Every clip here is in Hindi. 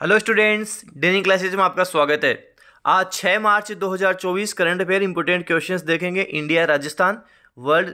हेलो स्टूडेंट्स, डेनी क्लासेज में आपका स्वागत है। आज 6 मार्च 2024 करंट अफेयर इंपोर्टेंट क्वेश्चंस देखेंगे। इंडिया, राजस्थान, वर्ल्ड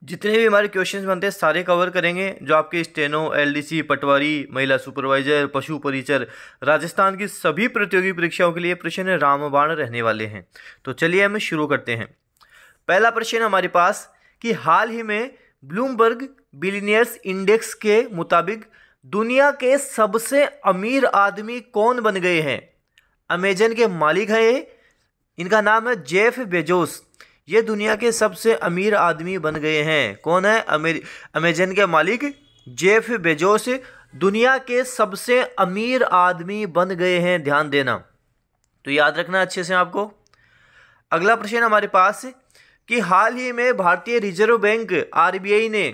जितने भी हमारे क्वेश्चंस बनते हैं सारे कवर करेंगे। जो आपके स्टेनो, एलडीसी, पटवारी, महिला सुपरवाइजर, पशु परिचर, राजस्थान की सभी प्रतियोगी परीक्षाओं के लिए प्रश्न रामबाण रहने वाले हैं। तो चलिए हम शुरू करते हैं। पहला प्रश्न हमारे पास कि हाल ही में ब्लूमबर्ग बिलियनियर्स इंडेक्स के मुताबिक दुनिया के सबसे अमीर आदमी कौन बन गए हैं। अमेजन के मालिक हैं ये, इनका नाम है जेफ बेजोस। ये दुनिया के सबसे अमीर आदमी बन गए हैं। कौन है? अमेजन के मालिक जेफ बेजोस दुनिया के सबसे अमीर आदमी बन गए हैं। ध्यान देना, तो याद रखना अच्छे से आपको। अगला प्रश्न हमारे पास कि हाल ही में भारतीय रिजर्व बैंक आरबीआई ने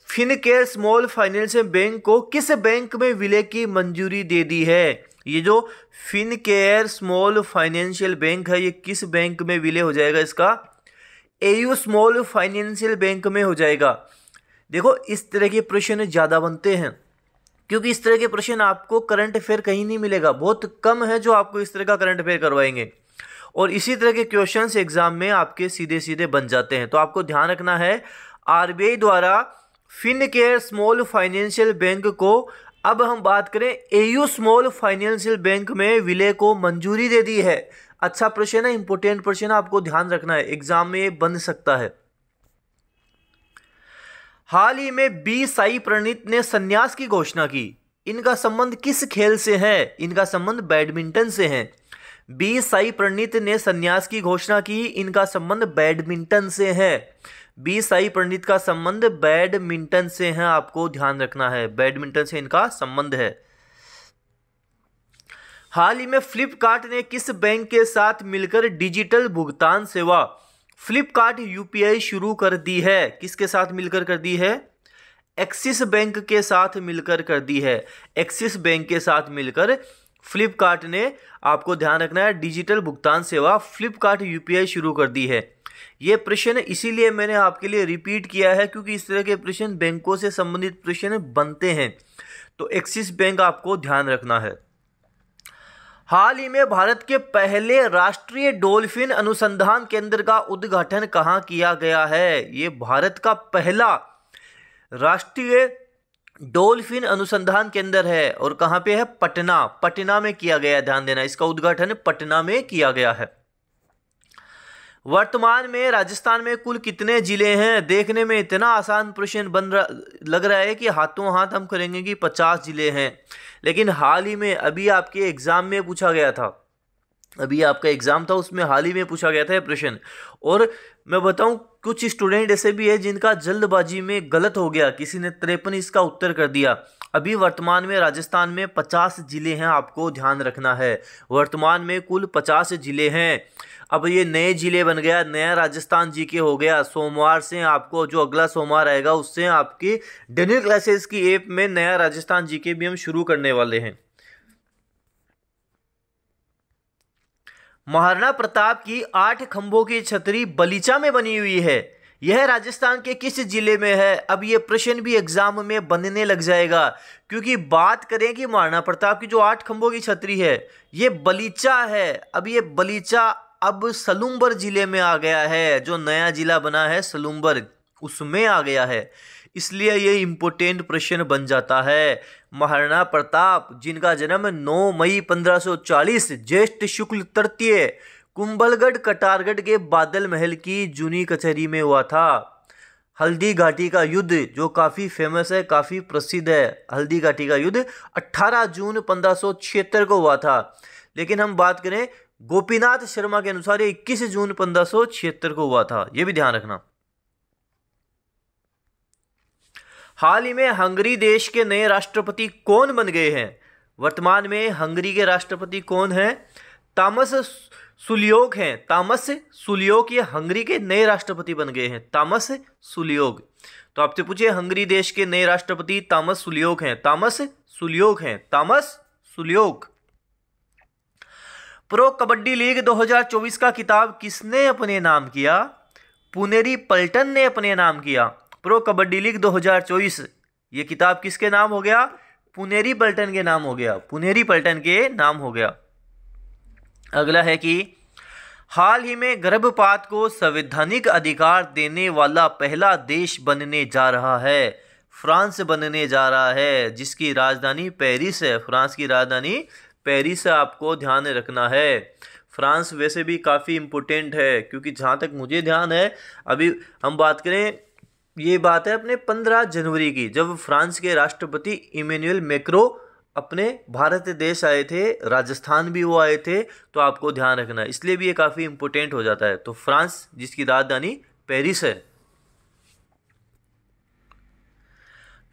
फिनकेयर स्मॉल फाइनेंस बैंक को किस बैंक में विलय की मंजूरी दे दी है। ये जो फिनकेयर स्मॉल फाइनेंशियल बैंक है, ये किस बैंक में विलय हो जाएगा? इसका एयू स्मॉल फाइनेंशियल बैंक में हो जाएगा। देखो, इस तरह के प्रश्न ज़्यादा बनते हैं क्योंकि इस तरह के प्रश्न आपको करंट अफेयर कहीं नहीं मिलेगा। बहुत कम है जो आपको इस तरह का करंट अफेयर करवाएंगे, और इसी तरह के क्वेश्चंस एग्जाम में आपके सीधे सीधे बन जाते हैं। तो आपको ध्यान रखना है, आरबीआई द्वारा फिनकेयर स्मॉल फाइनेंशियल बैंक को, अब हम बात करें, एयू स्मॉल फाइनेंशियल बैंक में विलय को मंजूरी दे दी है। अच्छा प्रश्न है, इंपोर्टेंट प्रश्न, आपको ध्यान रखना है, एग्जाम में ये बन सकता है। हाल ही में बी साई प्रणीत ने संन्यास की घोषणा की। इनका संबंध किस खेल से है? इनका संबंध बैडमिंटन से है। बी साई प्रणीत ने संन्यास की घोषणा की, इनका संबंध बैडमिंटन से है। बी साई प्रणीत का संबंध बैडमिंटन से है, आपको ध्यान रखना है, बैडमिंटन से इनका संबंध है। हाल ही में फ्लिपकार्ट ने किस बैंक के साथ मिलकर डिजिटल भुगतान सेवा फ्लिपकार्ट यूपीआई शुरू कर दी है? किसके साथ मिलकर कर दी है? एक्सिस बैंक के साथ मिलकर कर दी है। एक्सिस बैंक के साथ मिलकर फ्लिपकार्ट ने, आपको ध्यान रखना है, डिजिटल भुगतान सेवा फ्लिपकार्ट यूपीआई शुरू कर दी है। ये प्रश्न इसीलिए मैंने आपके लिए रिपीट किया है क्योंकि इस तरह के प्रश्न बैंकों से संबंधित प्रश्न बनते हैं। तो एक्सिस बैंक आपको ध्यान रखना है। हाल ही में भारत के पहले राष्ट्रीय डॉल्फिन अनुसंधान केंद्र का उद्घाटन कहाँ किया गया है? ये भारत का पहला राष्ट्रीय डॉल्फिन अनुसंधान केंद्र है, और कहाँ पे है? पटना। पटना में किया गया, ध्यान देना, इसका उद्घाटन पटना में किया गया है। वर्तमान में राजस्थान में कुल कितने जिले हैं? देखने में इतना आसान प्रश्न लग रहा है कि हाथों हाथ हम करेंगे कि 50 जिले हैं, लेकिन हाल ही में अभी आपके एग्जाम में पूछा गया था, अभी आपका एग्जाम था उसमें हाल ही में पूछा गया था ये प्रश्न। और मैं बताऊं, कुछ स्टूडेंट ऐसे भी है जिनका जल्दबाजी में गलत हो गया, किसी ने 53 इसका उत्तर कर दिया। अभी वर्तमान में राजस्थान में 50 जिले हैं, आपको ध्यान रखना है। वर्तमान में कुल 50 जिले हैं। अब ये नए जिले बन गया, नया राजस्थान जीके हो गया। सोमवार से आपको, जो अगला सोमवार आएगा, उससे आपकी डेली क्लासेस की ऐप में नया राजस्थान जीके भी हम शुरू करने वाले हैं। महाराणा प्रताप की 8 खंभों की छतरी बलीचा में बनी हुई है। यह राजस्थान के किस जिले में है? अब ये प्रश्न भी एग्जाम में बनने लग जाएगा क्योंकि बात करें कि महाराणा प्रताप की जो 8 खंभों की छतरी है, ये बलीचा है। अब ये बलीचा अब सलूम्बर जिले में आ गया है, जो नया जिला बना है सलूम्बर, उसमें आ गया है, इसलिए ये इंपोर्टेंट प्रश्न बन जाता है। महाराणा प्रताप, जिनका जन्म 9 मई 1540 ज्येष्ठ शुक्ल तृतीय कुंभलगढ़ कटारगढ़ के बादल महल की जूनी कचहरी में हुआ था। हल्दी घाटी का युद्ध, जो काफ़ी फेमस है, काफ़ी प्रसिद्ध है, हल्दी घाटी का युद्ध 18 जून 1576 को हुआ था। लेकिन हम बात करें गोपीनाथ शर्मा के अनुसार 21 जून 1576 को हुआ था, यह भी ध्यान रखना। हाल ही में हंगरी देश के नए राष्ट्रपति कौन बन गए हैं? वर्तमान में हंगरी के राष्ट्रपति कौन हैं? तामस सुलियोग हैं। तामस सुलियोग ये हंगरी के नए राष्ट्रपति बन गए हैं, तामस सुलियोग। तो आपसे पूछे, हंगरी देश के नए राष्ट्रपति तामस सुलियोग हैं, तामस सुलियोग हैं, तामस सुलियोग। प्रो कबड्डी लीग 2024 का किताब किसने अपने नाम किया? पुनेरी पल्टन ने अपने नाम किया। प्रो कबड्डी लीग 2024 ये किताब किसके नाम हो गया? पुनेरी पलटन के नाम हो गया, पुनेरी पलटन के नाम हो गया। अगला है कि हाल ही में गर्भपात को संवैधानिक अधिकार देने वाला पहला देश बनने जा रहा है, फ्रांस बनने जा रहा है, जिसकी राजधानी पेरिस है। फ्रांस की राजधानी पेरिस है, आपको ध्यान रखना है। फ्रांस वैसे भी काफ़ी इम्पोर्टेंट है, क्योंकि जहाँ तक मुझे ध्यान है, अभी हम बात करें, ये बात है अपने 15 जनवरी की, जब फ्रांस के राष्ट्रपति इमैनुअल मैक्रो अपने भारत देश आए थे, राजस्थान भी वो आए थे, तो आपको ध्यान रखना है, इसलिए भी ये काफ़ी इम्पोर्टेंट हो जाता है। तो फ्रांस जिसकी राजधानी पेरिस है।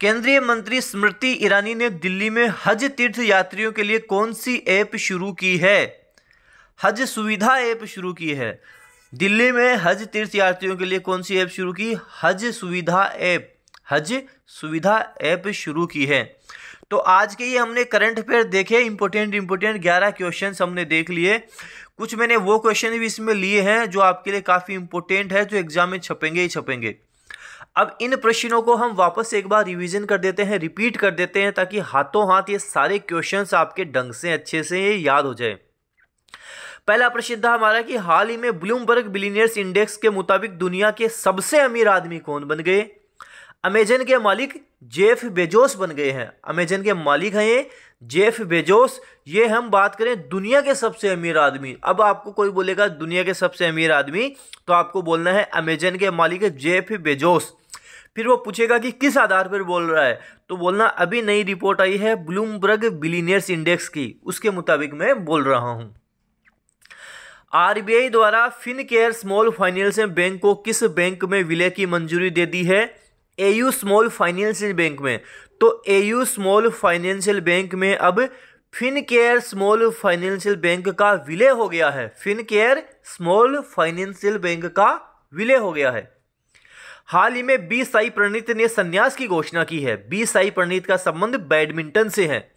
केंद्रीय मंत्री स्मृति ईरानी ने दिल्ली में हज तीर्थ यात्रियों के लिए कौन सी ऐप शुरू की है? हज सुविधा ऐप शुरू की है। दिल्ली में हज तीर्थ यात्रियों के लिए कौन सी ऐप शुरू की? हज सुविधा ऐप, हज सुविधा ऐप शुरू की है। तो आज के ये हमने करंट अफेयर देखे, इंपॉर्टेंट 11 क्वेश्चंस हमने देख लिए। कुछ मैंने वो क्वेश्चन भी इसमें लिए हैं जो आपके लिए काफ़ी इंपॉर्टेंट है, जो एग्जाम में छपेंगे ही छपेंगे। अब इन प्रश्नों को हम वापस एक बार रिवीजन कर देते हैं, रिपीट कर देते हैं, ताकि हाथों हाथ ये सारे क्वेश्चंस आपके ढंग से अच्छे से याद हो जाए। पहला प्रश्न था हमारा कि हाल ही में ब्लूमबर्ग बिलियनियर्स इंडेक्स के मुताबिक दुनिया के सबसे अमीर आदमी कौन बन गए? अमेजन के मालिक जेफ बेजोस बन गए हैं। अमेजन के मालिक हैं ये जेफ बेजोस। ये हम बात करें दुनिया के सबसे अमीर आदमी। अब आपको कोई बोलेगा दुनिया के सबसे अमीर आदमी, तो आपको बोलना है अमेजन के मालिक है जेफ बेजोस। फिर वो पूछेगा कि किस आधार पर बोल रहा है, तो बोलना अभी नई रिपोर्ट आई है ब्लूमबर्ग बिलियनियर्स इंडेक्स की, उसके मुताबिक मैं बोल रहा हूं। आरबीआई द्वारा फिनकेयर स्मॉल फाइनेंशियल बैंक को किस बैंक में विलय की मंजूरी दे दी है? एयू स्मॉल फाइनेंशियल बैंक में। तो एयू स्मॉल फाइनेंशियल बैंक में अब फिनकेयर स्मॉल फाइनेंशियल बैंक का विलय हो गया है। फिनकेयर स्मॉल फाइनेंशियल बैंक का विलय हो गया है। हाल ही में बी साई प्रणीत ने संन्यास की घोषणा की है। बी साई प्रणीत का संबंध बैडमिंटन से है।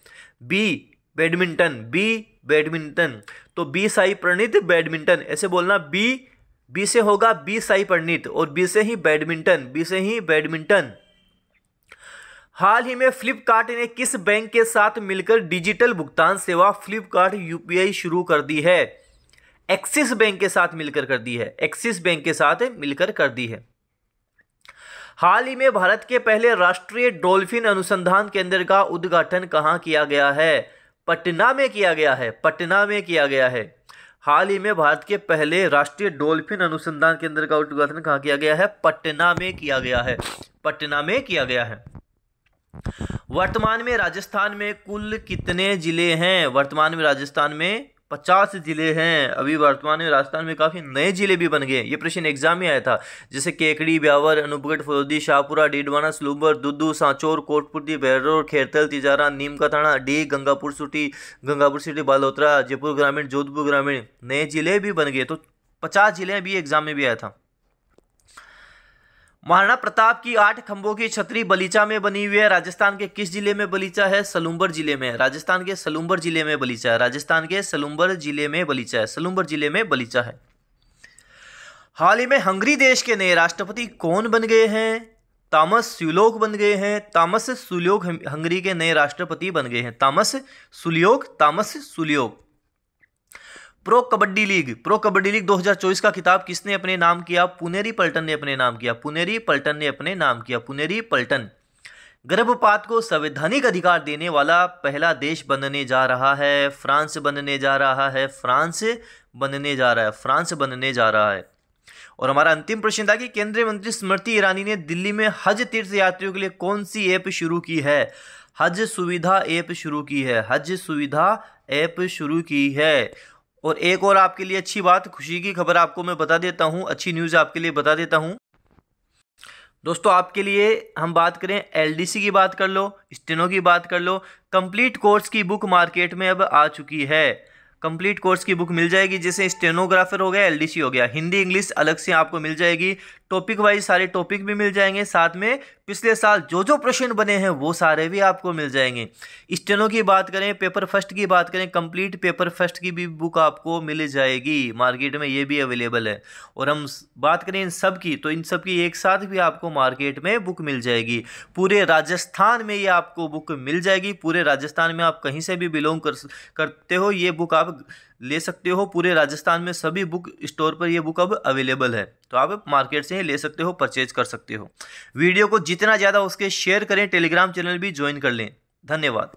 बी बैडमिंटन, तो बी साई प्रणीत बैडमिंटन, ऐसे बोलना। बी से होगा बी साई प्रणीत, और बी से ही बैडमिंटन। हाल ही में फ्लिपकार्ट ने किस बैंक के साथ मिलकर डिजिटल भुगतान सेवा फ्लिपकार्ट यूपीआई शुरू कर दी है? एक्सिस बैंक के साथ मिलकर कर दी है। एक्सिस बैंक के साथ मिलकर कर दी है। हाल ही में भारत के पहले राष्ट्रीय डॉल्फिन अनुसंधान केंद्र का उद्घाटन कहाँ किया गया है? पटना में किया गया है। पटना में किया गया है। हाल ही में भारत के पहले राष्ट्रीय डॉल्फिन अनुसंधान केंद्र का उद्घाटन कहाँ किया गया है? पटना में किया गया है। पटना में किया गया है। वर्तमान में राजस्थान में कुल कितने जिले हैं? वर्तमान में राजस्थान में 50 जिले हैं। अभी वर्तमान में राजस्थान में काफ़ी नए जिले भी बन गए। ये प्रश्न एग्जाम में आया था, जैसे केकड़ी, ब्यावर, अनूपगढ़, फलोदी, शाहपुरा, डीडवाना, सलूबर, दुद्दू, सांचौर, कोटपुरती, बहरोड, खेरतल, तिजारा, नीम का थाना, डी, गंगापुर सिटी, बालोतरा, जयपुर ग्रामीण, जोधपुर ग्रामीण, नए जिले भी बन गए। तो 50 जिले अभी एग्जाम में भी आया था। महाराणा प्रताप की 8 खंभों की छतरी बलीचा में बनी हुई है। राजस्थान के किस जिले में बलीचा है? सलूम्बर जिले में। राजस्थान के सलूम्बर जिले में बलीचा है। राजस्थान के सलूम्बर जिले में बलीचा है। सलूम्बर जिले में बलीचा है। हाल ही में हंगरी देश के नए राष्ट्रपति कौन बन गए हैं? तामस सुल्योक बन गए हैं। तामस सुल्योक हंगरी के नए राष्ट्रपति बन गए हैं। तामस सुल्योक। प्रो कबड्डी लीग 2024 का खिताब किसने अपने नाम किया? पुनेरी पलटन ने अपने नाम किया। पुनेरी पलटन। गर्भपात को संवैधानिक अधिकार देने वाला पहला देश बनने जा रहा है। फ्रांस बनने जा रहा है। और हमारा अंतिम प्रश्न था कि केंद्रीय मंत्री स्मृति ईरानी ने दिल्ली में हज तीर्थ यात्रियों के लिए कौन सी ऐप शुरू की है? हज सुविधा ऐप शुरू की है। और एक और आपके लिए अच्छी बात, खुशी की खबर आपको मैं बता देता हूं, अच्छी न्यूज़ आपके लिए बता देता हूं दोस्तों। आपके लिए हम बात करें, एलडीसी की बात कर लो, स्टेनो की बात कर लो, कंप्लीट कोर्स की बुक मार्केट में अब आ चुकी है। कंप्लीट कोर्स की बुक मिल जाएगी, जैसे स्टेनोग्राफर हो गया, एलडीसी हो गया, हिंदी इंग्लिश अलग से आपको मिल जाएगी। टॉपिक वाइज सारे टॉपिक भी मिल जाएंगे, साथ में पिछले साल जो जो प्रश्न बने हैं वो सारे भी आपको मिल जाएंगे। स्टेनो की बात करें, पेपर फर्स्ट की बात करें, कंप्लीट पेपर फर्स्ट की भी बुक आपको मिल जाएगी, मार्केट में ये भी अवेलेबल है। और हम बात करें इन सब की, तो इन सब की एक साथ भी आपको मार्केट में बुक मिल जाएगी। पूरे राजस्थान में ये आपको बुक मिल जाएगी। पूरे राजस्थान में आप कहीं से भी बिलोंग करते हो, ये बुक आप ले सकते हो। पूरे राजस्थान में सभी बुक स्टोर पर ये बुक अब अवेलेबल है, तो आप मार्केट से ले सकते हो, परचेज कर सकते हो। वीडियो को जितना ज़्यादा उसके शेयर करें, टेलीग्राम चैनल भी ज्वाइन कर लें। धन्यवाद।